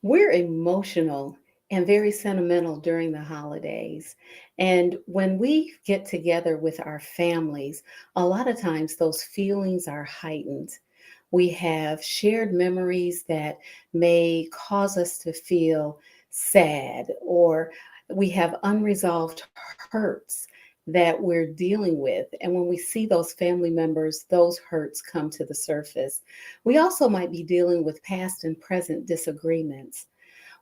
We're emotional and very sentimental during the holidays. And when we get together with our families, a lot of times those feelings are heightened. We have shared memories that may cause us to feel sad, or we have unresolved hurts that we're dealing with. And when we see those family members, those hurts come to the surface. We also might be dealing with past and present disagreements.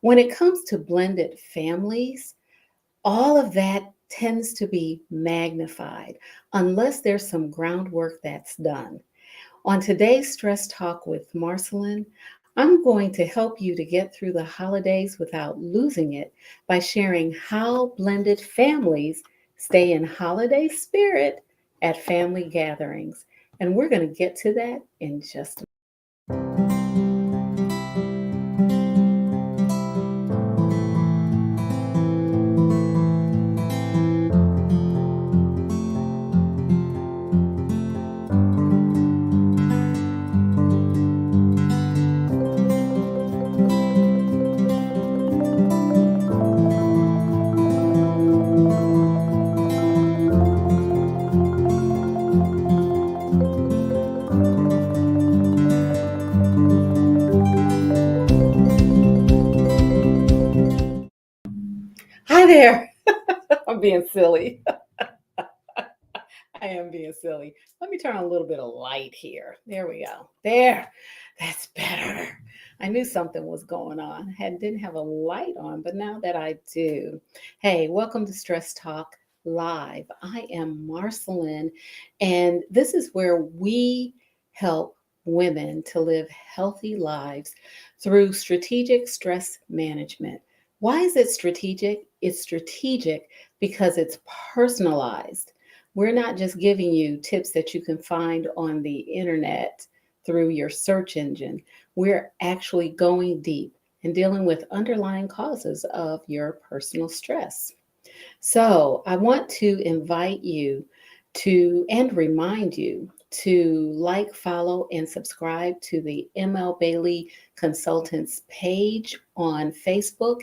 When it comes to blended families, all of that tends to be magnified unless there's some groundwork that's done. On today's Stress Talk with Marcyline, I'm going to help you to get through the holidays without losing it by sharing how blended families stay in holiday spirit at family gatherings. And we're going to get to that in just a Hi there. I'm being silly. I am being silly. Let me turn on a little bit of light here. There we go. There. That's better. I knew something was going on. Didn't have a light on, but now that I do. Hey, welcome to Stress Talk Live. I am Marceline, and this is where we help women to live healthy lives through strategic stress management. Why is it strategic? It's strategic because it's personalized. We're not just giving you tips that you can find on the internet through your search engine. We're actually going deep and dealing with underlying causes of your personal stress. So, I want to invite you to and remind you to like, follow, and subscribe to the ML Bailey Consultants page on Facebook,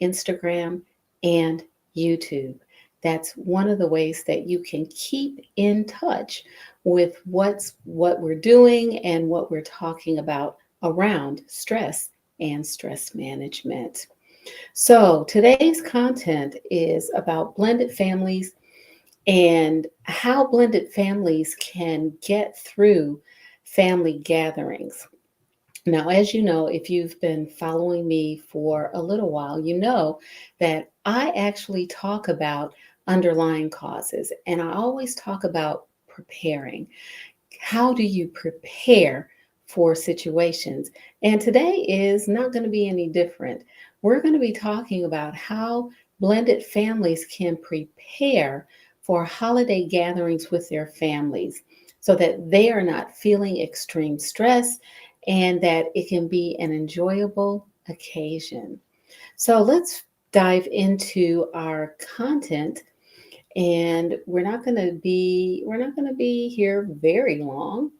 Instagram, and YouTube. That's one of the ways that you can keep in touch with what we're doing and what we're talking about around stress and stress management. So, today's content is about blended families and how blended families can get through family gatherings. Now, as you know, if you've been following me for a little while, you know that I actually talk about underlying causes, and I always talk about preparing. How do you prepare for situations? And today is not going to be any different. We're going to be talking about how blended families can prepare for holiday gatherings with their families so that they are not feeling extreme stress and that it can be an enjoyable occasion. So let's dive into our content, and we're not going to be here very long.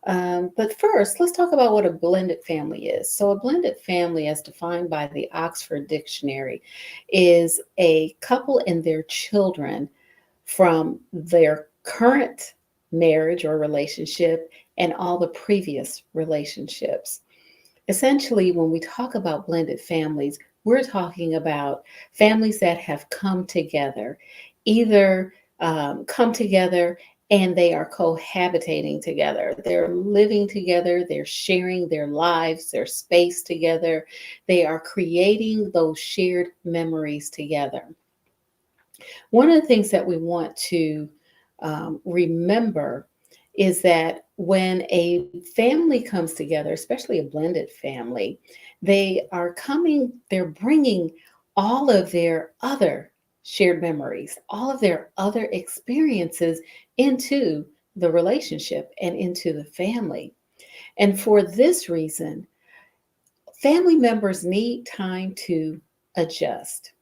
But first, let's talk about what a blended family is. So, a blended family, as defined by the Oxford Dictionary, is a couple and their children from their current marriage or relationship and all the previous relationships. Essentially, when we talk about blended families, we're talking about families that have come together, either come together and they are cohabitating together. They're living together, they're sharing their lives, their space together. They are creating those shared memories together. One of the things that we want to remember is that when a family comes together, especially a blended family, they're bringing all of their other shared memories, all of their other experiences into the relationship and into the family. And for this reason, family members need time to adjust.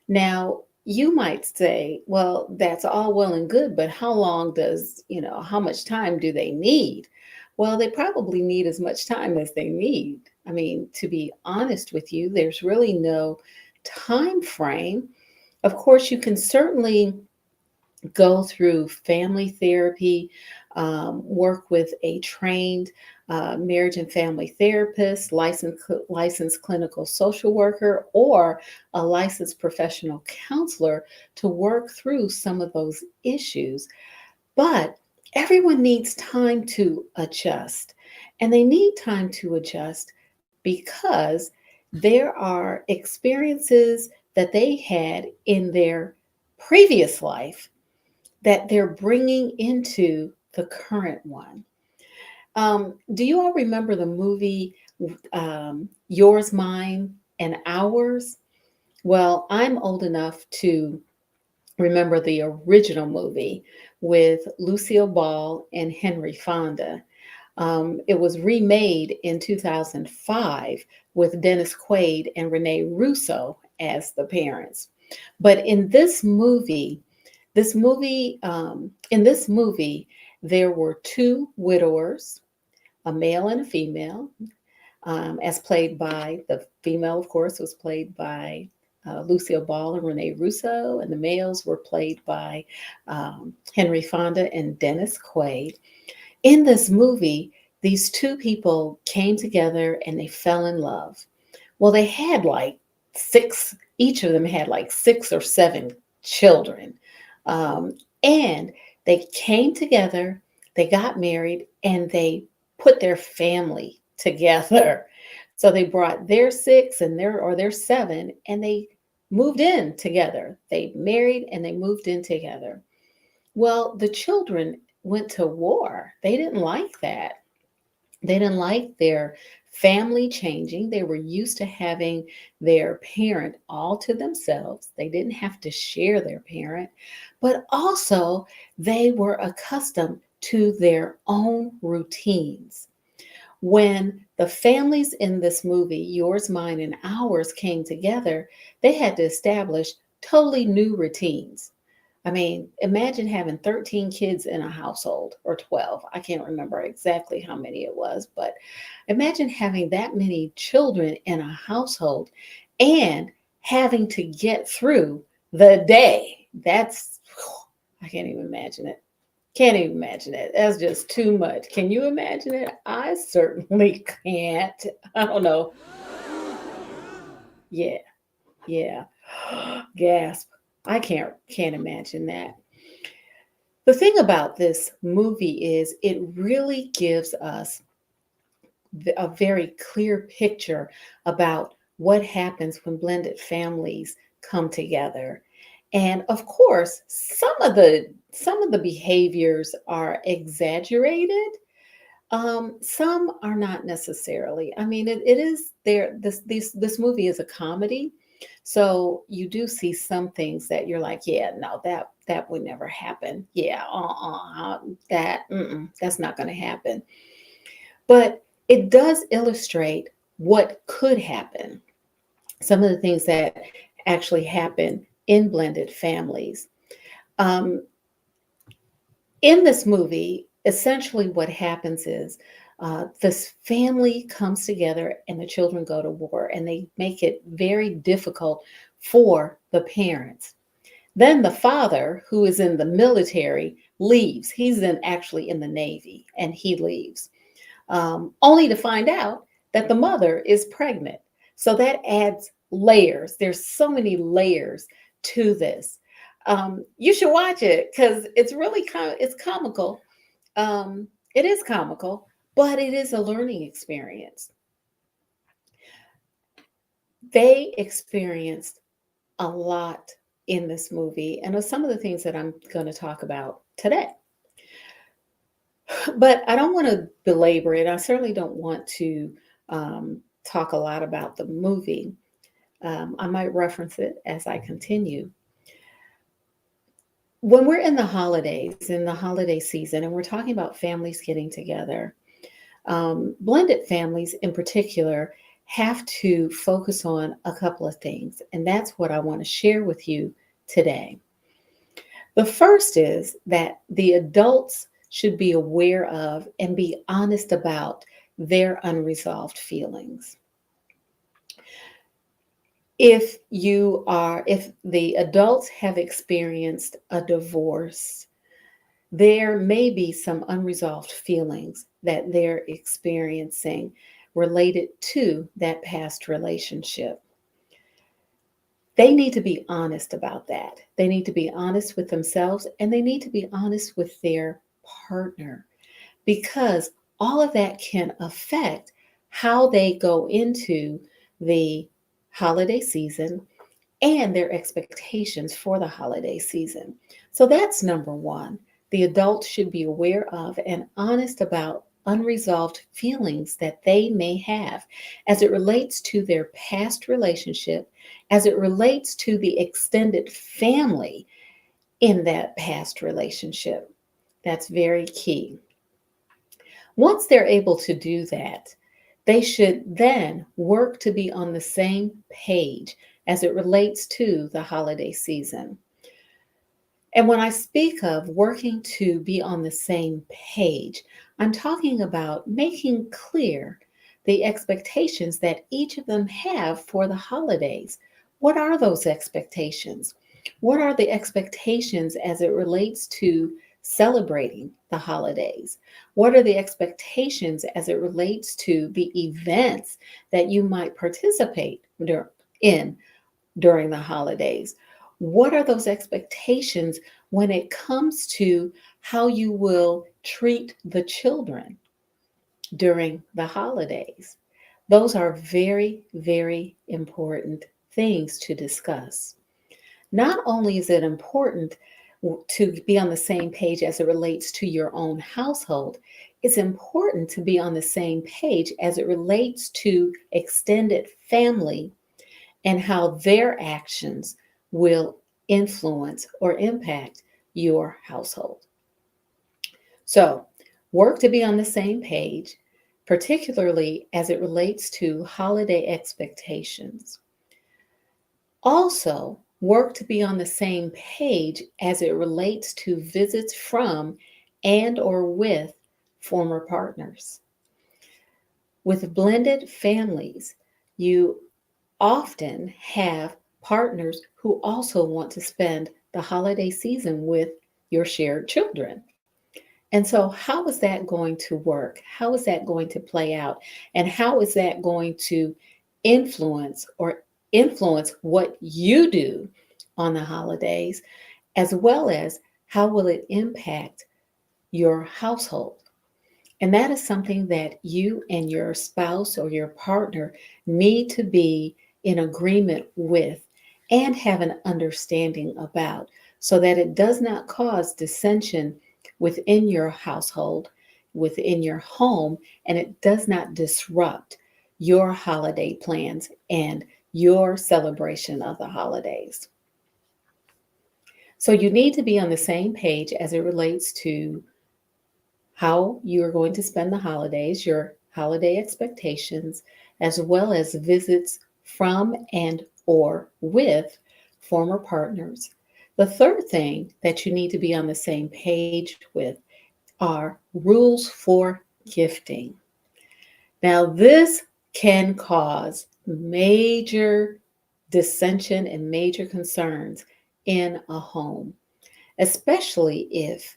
Now, you might say, well, that's all well and good, but how much time do they need? Well, they probably need as much time as they need. I mean, to be honest with you, there's really no time frame. Of course, you can certainly go through family therapy, work with a trained marriage and family therapist, licensed clinical social worker, or a licensed professional counselor to work through some of those issues. But everyone needs time to adjust. And they need time to adjust because there are experiences that they had in their previous life that they're bringing into the current one. Do you all remember the movie Yours, Mine, and Ours? Well, I'm old enough to remember the original movie with Lucille Ball and Henry Fonda. It was remade in 2005 with Dennis Quaid and Renee Russo as the parents. But in this movie, there were two widowers, a male and a female, as played by the female, of course, was played by Lucille Ball and Renee Russo, and the males were played by Henry Fonda and Dennis Quaid. In this movie, these two people came together and they fell in love. Well, they had like each of them had like 6 or 7 children. Um, and they came together, they got married, and they put their family together. So they brought their 6 and their 7, and they moved in together. They married and they moved in together. Well, the children went to war. They didn't like that. They didn't like their family changing. They were used to having their parent all to themselves. They didn't have to share their parent, but also they were accustomed to their own routines. When the families in this movie, Yours, Mine, and Ours, came together, they had to establish totally new routines. I mean, imagine having 13 kids in a household, or 12. I can't remember exactly how many it was, but imagine having that many children in a household and having to get through the day. I can't even imagine it. Can't even imagine it. That's just too much. Can you imagine it? I certainly can't. I don't know. Yeah, yeah. Gasp. I can't imagine that. The thing about this movie is it really gives us a very clear picture about what happens when blended families come together. And of course, some of the behaviors are exaggerated. Some are not necessarily. I mean, it is there. This movie is a comedy, so you do see some things that you're like, yeah, no, that would never happen. Yeah, that's not going to happen. But it does illustrate what could happen. Some of the things that actually happen in blended families. Um, in this movie, essentially what happens is this family comes together and the children go to war, and they make it very difficult for the parents. Then the father, who is in the military, leaves. He's actually in the Navy, and he leaves, only to find out that the mother is pregnant. So that adds layers. There's so many layers to this. You should watch it because it's really it's comical. It is comical, but it is a learning experience. They experienced a lot in this movie, and some of the things that I'm going to talk about today. But I don't want to belabor it. I certainly don't want to talk a lot about the movie. I might reference it as I continue. When we're in the holidays, in the holiday season, and we're talking about families getting together, blended families in particular have to focus on a couple of things. And that's what I want to share with you today. The first is that the adults should be aware of and be honest about their unresolved feelings. If the adults have experienced a divorce, there may be some unresolved feelings that they're experiencing related to that past relationship. They need to be honest about that. They need to be honest with themselves and they need to be honest with their partner, because all of that can affect how they go into the holiday season and their expectations for the holiday season. So that's number one. The adults should be aware of and honest about unresolved feelings that they may have as it relates to their past relationship, as it relates to the extended family in that past relationship. That's very key. Once they're able to do that, they should then work to be on the same page as it relates to the holiday season. And when I speak of working to be on the same page, I'm talking about making clear the expectations that each of them have for the holidays. What are those expectations? What are the expectations as it relates to celebrating the holidays? What are the expectations as it relates to the events that you might participate in during the holidays? What are those expectations when it comes to how you will treat the children during the holidays? Those are very, very important things to discuss. Not only is it important to be on the same page as it relates to your own household, it's important to be on the same page as it relates to extended family and how their actions will influence or impact your household. So, work to be on the same page, particularly as it relates to holiday expectations. Also, work to be on the same page as it relates to visits from and or with former partners. With blended families, you often have partners who also want to spend the holiday season with your shared children. And so, how is that going to work? How is that going to play out? And how is that going to influence what you do on the holidays, as well as how will it impact your household? And that is something that you and your spouse or your partner need to be in agreement with and have an understanding about so that it does not cause dissension within your household, within your home, and it does not disrupt your holiday plans and your celebration of the holidays. So you need to be on the same page as it relates to how you are going to spend the holidays, your holiday expectations, as well as visits from and or with former partners. The third thing that you need to be on the same page with are rules for gifting. Now, this can cause major dissension and major concerns in a home, especially if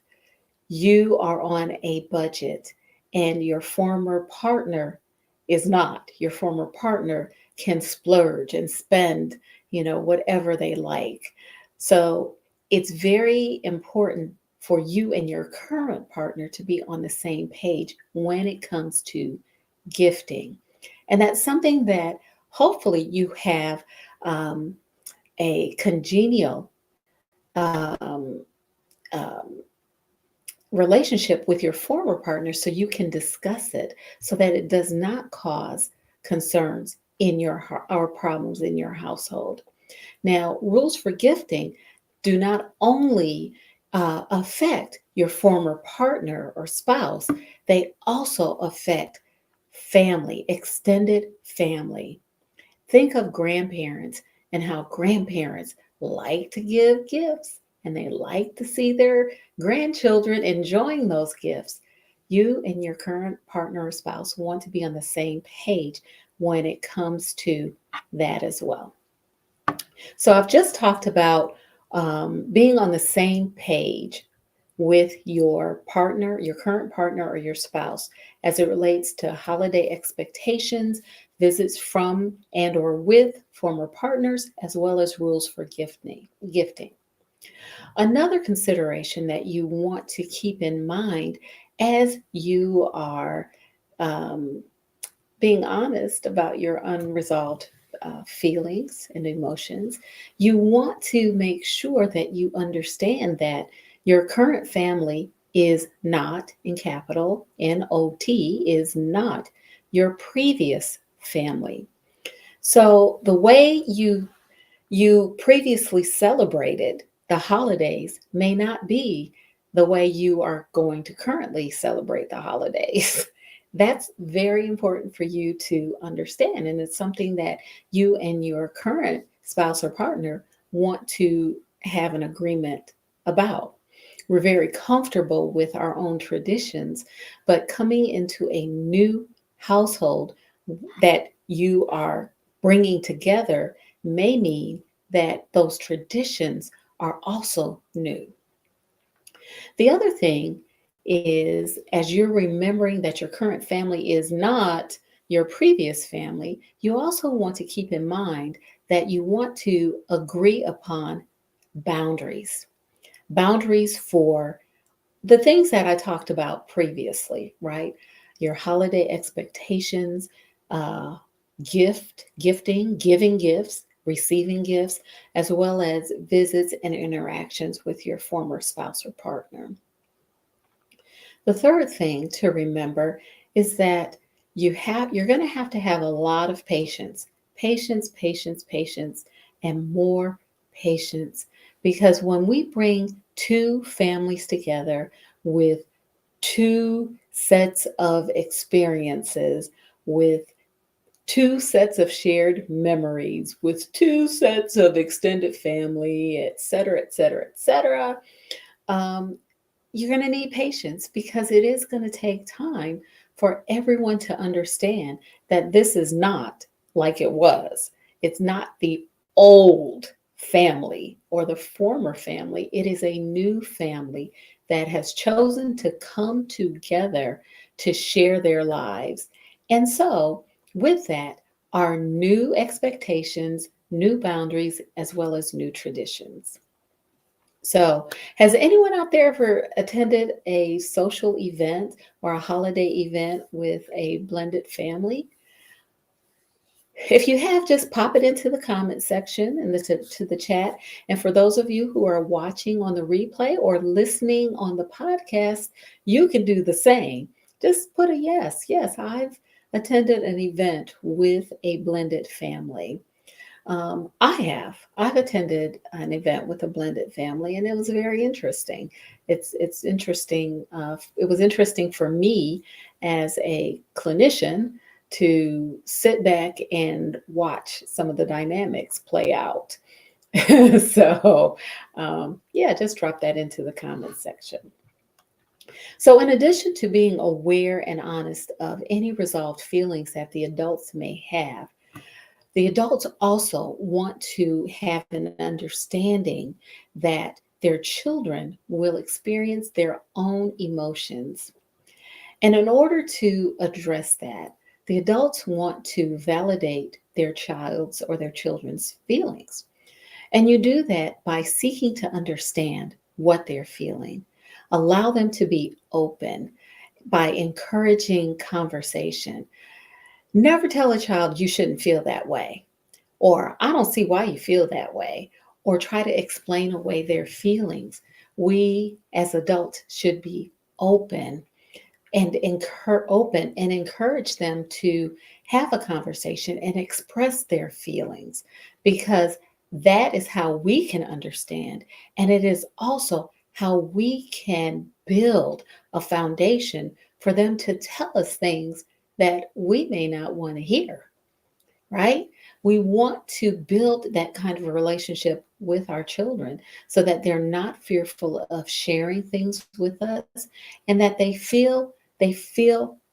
you are on a budget and your former partner is not. Your former partner can splurge and spend, whatever they like. So it's very important for you and your current partner to be on the same page when it comes to gifting. And that's something that hopefully you have a congenial um, um, relationship with your former partner so you can discuss it so that it does not cause concerns in or problems in your household. Now, rules for gifting do not only affect your former partner or spouse, they also affect family, extended family. Think of grandparents and how grandparents like to give gifts and they like to see their grandchildren enjoying those gifts. You and your current partner or spouse want to be on the same page when it comes to that as well. So I've just talked about being on the same page with your partner, your current partner, or your spouse as it relates to holiday expectations, visits from and or with former partners, as well as rules for gifting. Another consideration that you want to keep in mind as you are um, being honest about your unresolved feelings and emotions, you want to make sure that you understand that your current family is not, in capital NOT, is not your previous family. So the way you previously celebrated the holidays may not be the way you are going to currently celebrate the holidays. That's very important for you to understand. And it's something that you and your current spouse or partner want to have an agreement about. We're very comfortable with our own traditions, but coming into a new household that you are bringing together may mean that those traditions are also new. The other thing is, as you're remembering that your current family is not your previous family, you also want to keep in mind that you want to agree upon boundaries. Boundaries for the things that I talked about previously, right? Your holiday expectations, uh, gifting, giving gifts, receiving gifts, as well as visits and interactions with your former spouse or partner. The third thing to remember is that you're going to have a lot of patience. Patience, patience, patience, and more patience, because when we bring two families together with two sets of experiences, with two sets of shared memories, with two sets of extended family, et cetera, et cetera, et cetera, um, you're going to need patience, because it is going to take time for everyone to understand that this is not like it was. It's not the old family or the former family. It is a new family that has chosen to come together to share their lives. And so, with that, are new expectations, new boundaries, as well as new traditions. So, has anyone out there ever attended a social event or a holiday event with a blended family? If you have, just pop it into the comment section and to the chat. And for those of you who are watching on the replay or listening on the podcast, you can do the same. Just put a yes. Yes, I've attended an event with a blended family. I've attended an event with a blended family, and it was very interesting. It's interesting. It was interesting for me as a clinician to sit back and watch some of the dynamics play out. So, yeah, just drop that into the comment section. So, in addition to being aware and honest of any resolved feelings that the adults may have, the adults also want to have an understanding that their children will experience their own emotions. And in order to address that, the adults want to validate their child's or their children's feelings. And you do that by seeking to understand what they're feeling. Allow them to be open by encouraging conversation. Never tell a child you shouldn't feel that way, or I don't see why you feel that way, or try to explain away their feelings. We as adults should be open and encourage them to have a conversation and express their feelings, because that is how we can understand, and it is also how we can build a foundation for them to tell us things that we may not want to hear, right? We want to build that kind of a relationship with our children so that they're not fearful of sharing things with us, and that they feel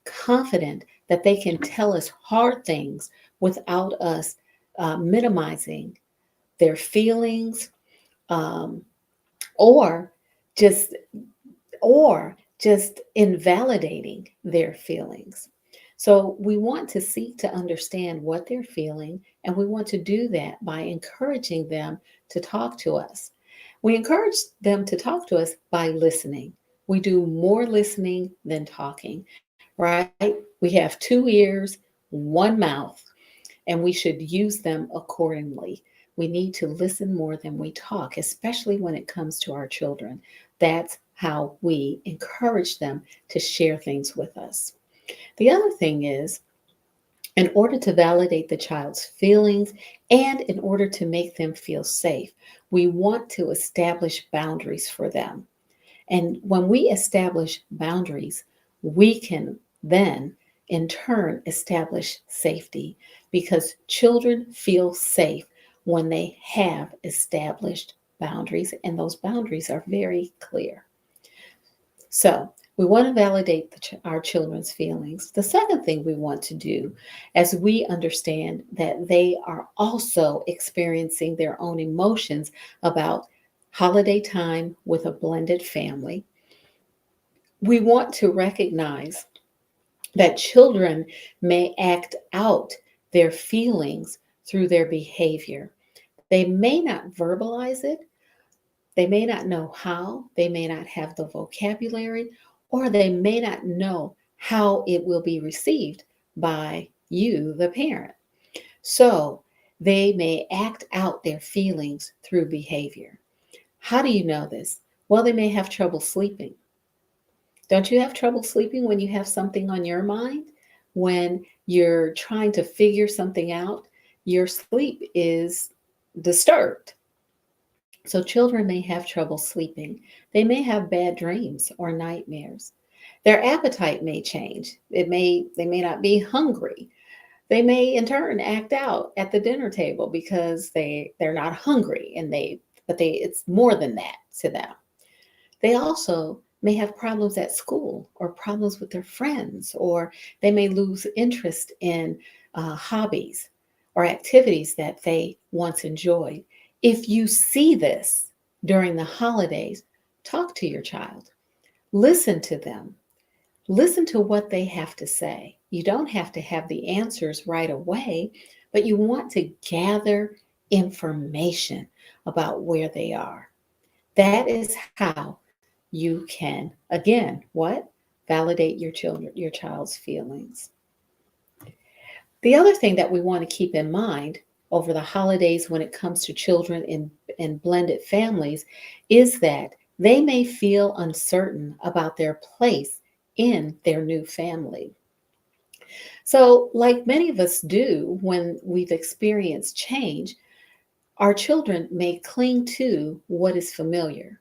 confident that they can tell us hard things without us minimizing their feelings, um, or just just invalidating their feelings. So we want to seek to understand what they're feeling, and we want to do that by encouraging them to talk to us. We encourage them to talk to us by listening. We do more listening than talking, right? We have 2 ears, one mouth, and we should use them accordingly. We need to listen more than we talk, especially when it comes to our children. That's how we encourage them to share things with us. The other thing is, in order to validate the child's feelings and in order to make them feel safe, we want to establish boundaries for them. And when we establish boundaries, we can then, in turn, establish safety because children feel safe when they have established boundaries, and those boundaries are very clear. So, we want to validate our children's feelings. The second thing we want to do, as we understand that they are also experiencing their own emotions about holiday time with a blended family, we want to recognize that children may act out their feelings through their behavior. They may not verbalize it, they may not know how, they may not have the vocabulary, or they may not know how it will be received by you, the parent. So they may act out their feelings through behavior. How do you know this? Well, they may have trouble sleeping. Don't you have trouble sleeping when you have something on your mind? When you're trying to figure something out, your sleep is disturbed. So children may have trouble sleeping. They may have bad dreams or nightmares. Their appetite may change. They may not be hungry. They may in turn act out at the dinner table because they're not hungry and they it's more than that to them. They also may have problems at school or problems with their friends, or they may lose interest in hobbies or activities that they once enjoyed. If you see this during the holidays, talk to your child, listen to them, listen to what they have to say. You don't have to have the answers right away, but you want to gather information about where they are. That is how you can, again, what? Validate your child's feelings. The other thing that we want to keep in mind over the holidays when it comes to children in blended families is that they may feel uncertain about their place in their new family. So, like many of us do when we've experienced change, our children may cling to what is familiar,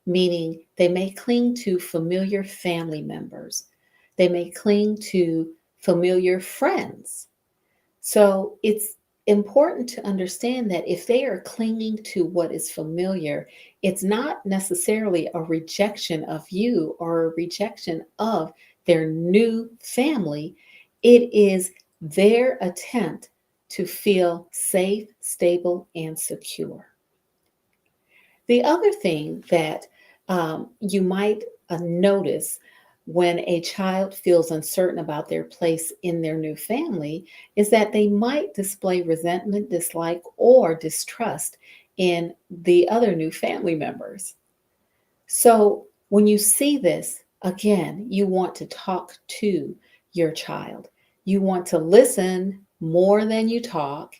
meaning they may cling to familiar family members. They may cling to familiar friends. So it's important to understand that if they are clinging to what is familiar, it's not necessarily a rejection of you or a rejection of their new family. It is their attempt to feel safe, stable, and secure. The other thing that you might notice when a child feels uncertain about their place in their new family is that they might display resentment, dislike, or distrust in the other new family members. So when you see this, again, you want to talk to your child. You want to listen more than you talk,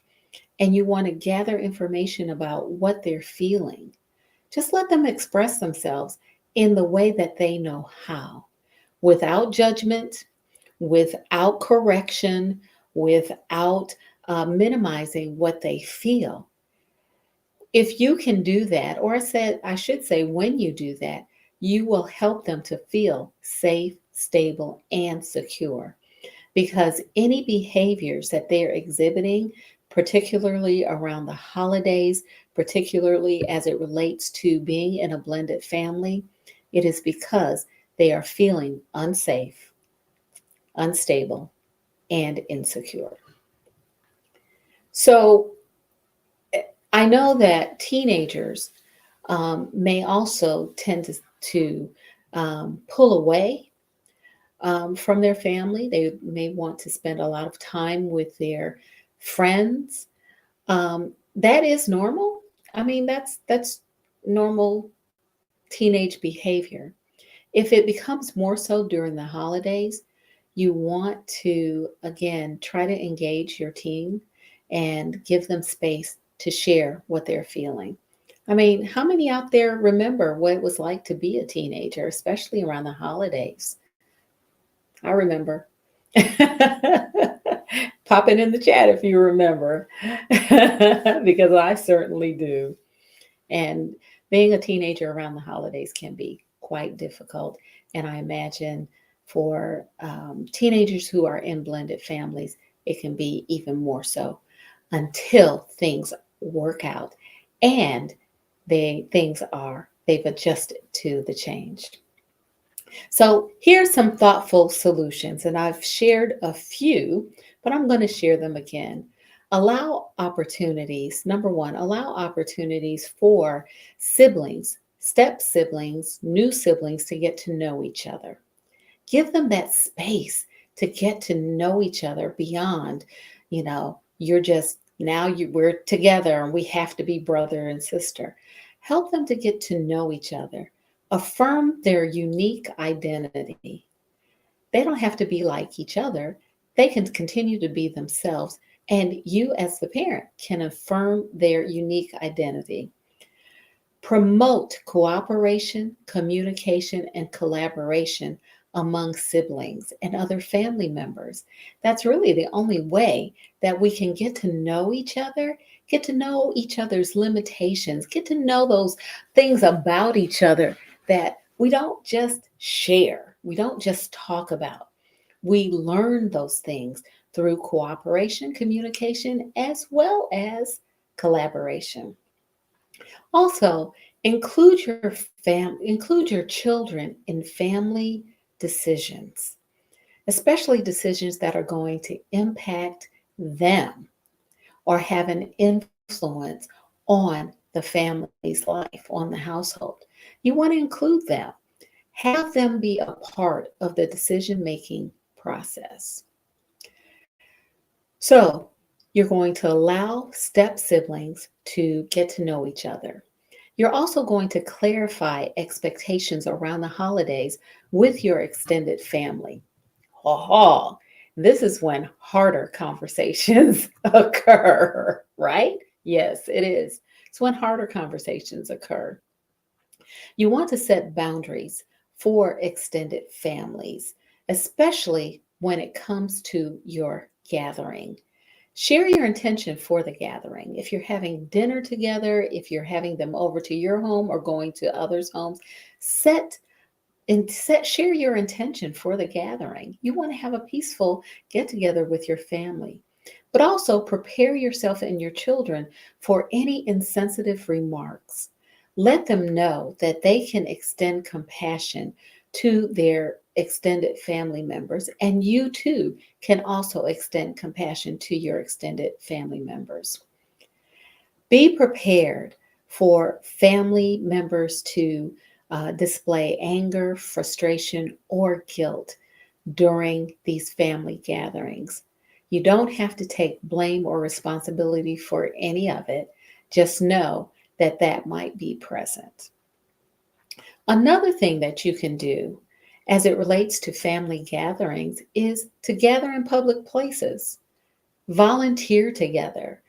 and you want to gather information about what they're feeling. Just let them express themselves in the way that they know how, without judgment, without correction, without minimizing what they feel. If you can do that, or I should say, when you do that, you will help them to feel safe, stable, and secure. Because any behaviors that they're exhibiting, particularly around the holidays, particularly as it relates to being in a blended family, it is because they are feeling unsafe, unstable, and insecure. So I know that teenagers may also tend to pull away from their family. They may want to spend a lot of time with their friends. That is normal. I mean, that's normal teenage behavior. If it becomes more so during the holidays, you want to again try to engage your teen and give them space to share what they're feeling. I mean, how many out there remember what it was like to be a teenager, especially around the holidays? I remember. Pop it in the chat if you remember, because I certainly do. And being a teenager around the holidays can be quite difficult. And I imagine for teenagers who are in blended families, it can be even more so until things work out and they've adjusted to the change. So here's some thoughtful solutions, and I've shared a few, but I'm going to share them again. Allow opportunities. Number one, allow opportunities for siblings, step siblings, new siblings to get to know each other. Give them that space to get to know each other beyond, you're just we're together and we have to be brother and sister. Help them to get to know each other. Affirm their unique identity. They don't have to be like each other. They can continue to be themselves. And you, as the parent, can affirm their unique identity. Promote cooperation, communication, and collaboration among siblings and other family members. That's really the only way that we can get to know each other, get to know each other's limitations, get to know those things about each other that we don't just share, we don't just talk about. We learn those things through cooperation, communication, as well as collaboration. Also, include your children in family decisions, especially decisions that are going to impact them or have an influence on the family's life, on the household. You want to include them. Have them be a part of the decision making process. So, you're going to allow step siblings to get to know each other. You're also going to clarify expectations around the holidays with your extended family. Ha, this is when harder conversations occur, right? Yes, it is. It's when harder conversations occur. You want to set boundaries for extended families, especially when it comes to your gathering. Share your intention for the gathering. If you're having dinner together, if you're having them over to your home or going to others' homes, share your intention for the gathering. You want to have a peaceful get together with your family. But also prepare yourself and your children for any insensitive remarks. Let them know that they can extend compassion to their extended family members, and you too can also extend compassion to your extended family members. Be prepared for family members to display anger, frustration, or guilt during these family gatherings. You don't have to take blame or responsibility for any of it. Just know that that might be present. Another thing that you can do as it relates to family gatherings is to gather in public places, volunteer together,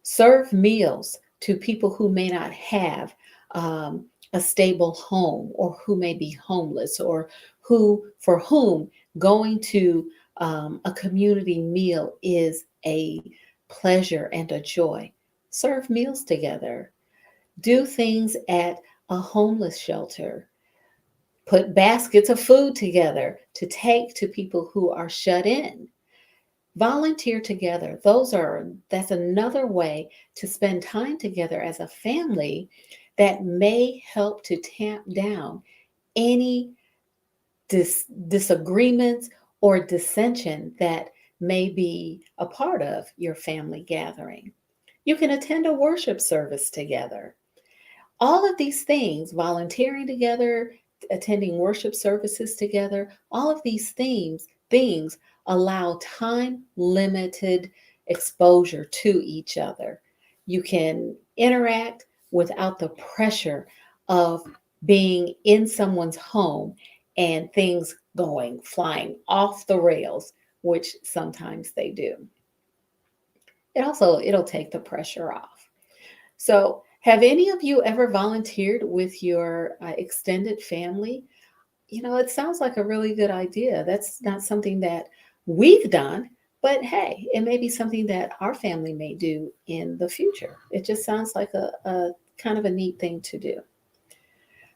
serve meals to people who may not have a stable home or who may be homeless or for whom going to a community meal is a pleasure and a joy. Serve meals together. Do things at a homeless shelter. Put baskets of food together to take to people who are shut in. Volunteer together. That's another way to spend time together as a family that may help to tamp down any disagreements or dissension that may be a part of your family gathering. You can attend a worship service together. All of these things, volunteering together, attending worship services together, all of these things allow time limited exposure to each other. You can interact without the pressure of being in someone's home and things going flying off the rails, which sometimes they do. It'll take the pressure off. So, have any of you ever volunteered with your extended family? It sounds like a really good idea. That's not something that we've done, but hey, it may be something that our family may do in the future. It just sounds like a kind of a neat thing to do.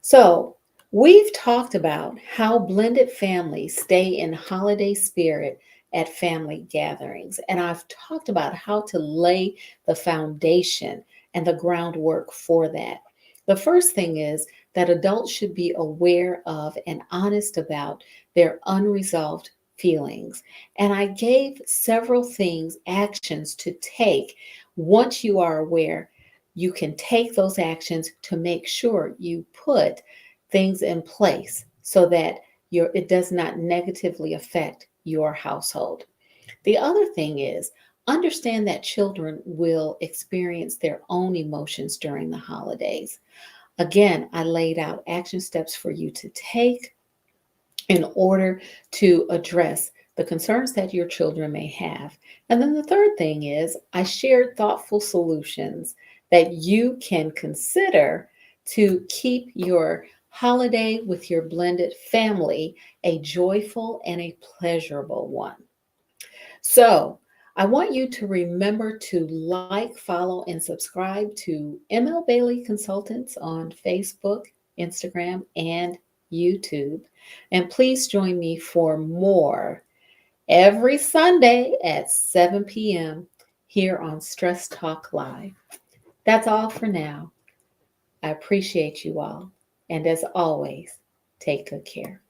So, we've talked about how blended families stay in holiday spirit at family gatherings. And I've talked about how to lay the foundation and the groundwork for that. The first thing is that adults should be aware of and honest about their unresolved feelings. And I gave several things, actions to take once you are aware. You can take those actions to make sure you put things in place so that it does not negatively affect your household. The other thing is understand that children will experience their own emotions during the holidays. Again, I laid out action steps for you to take in order to address the concerns that your children may have. And then the third thing is I shared thoughtful solutions that you can consider to keep your holiday with your blended family a joyful and a pleasurable one. So, I want you to remember to like, follow, and subscribe to ML Bailey Consultants on Facebook, Instagram, and YouTube. And please join me for more every Sunday at 7 p.m. here on Stress Talk Live. That's all for now. I appreciate you all. And as always, take good care.